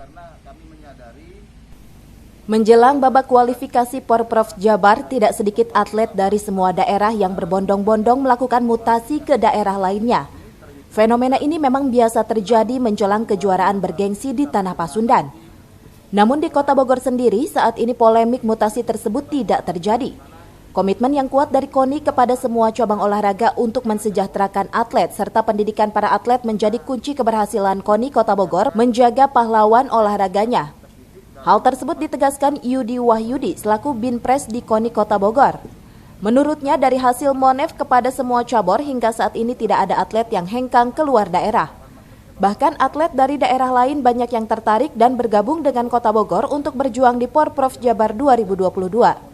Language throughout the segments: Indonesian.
karena kami menyadari. Menjelang babak kualifikasi Porprov Jabar, tidak sedikit atlet dari semua daerah yang berbondong-bondong melakukan mutasi ke daerah lainnya. Fenomena ini memang biasa terjadi menjelang kejuaraan bergengsi di Tanah Pasundan. Namun di Kota Bogor sendiri, saat ini polemik mutasi tersebut tidak terjadi. Komitmen yang kuat dari KONI kepada semua cabang olahraga untuk mensejahterakan atlet serta pendidikan para atlet menjadi kunci keberhasilan KONI Kota Bogor menjaga pahlawan olahraganya. Hal tersebut ditegaskan Yudi Wahyudi selaku Binpres di KONI Kota Bogor. Menurutnya dari hasil Monef kepada semua cabur hingga saat ini tidak ada atlet yang hengkang keluar daerah. Bahkan atlet dari daerah lain banyak yang tertarik dan bergabung dengan Kota Bogor untuk berjuang di Porprov Jabar 2022.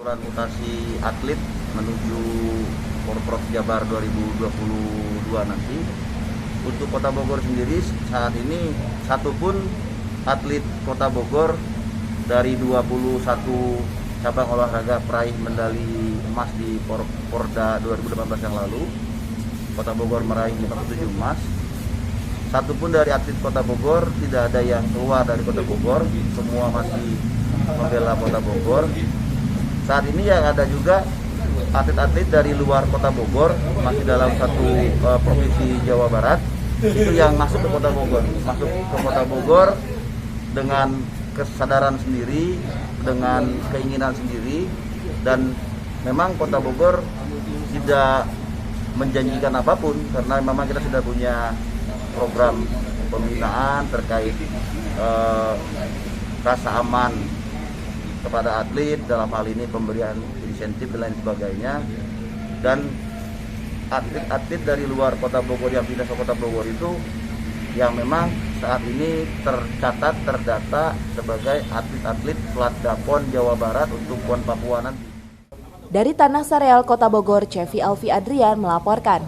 Aturan mutasi atlet menuju Porprov Jabar 2022 nanti, untuk Kota Bogor sendiri saat ini satupun atlet Kota Bogor dari 21 cabang olahraga peraih medali emas di Porda 2018 yang lalu, Kota Bogor meraih 57 emas. Satupun dari atlet Kota Bogor tidak ada yang keluar dari Kota Bogor, semua masih membela Kota Bogor. Saat ini yang ada juga atlet-atlet dari luar Kota Bogor, masih dalam satu provinsi Jawa Barat, itu yang masuk ke Kota Bogor, dengan kesadaran sendiri, dengan keinginan sendiri, dan memang Kota Bogor tidak menjanjikan apapun karena memang kita sudah punya program pembinaan terkait rasa aman kepada atlet, dalam hal ini pemberian insentif dan lain sebagainya. Dan atlet-atlet dari luar Kota Bogor yang pindah ke Kota Bogor itu yang memang saat ini tercatat, terdata sebagai atlet-atlet plat PON Jawa Barat untuk PON Papua nanti. Dari Tanah Sareal Kota Bogor, Cevi Alfi Adrian melaporkan.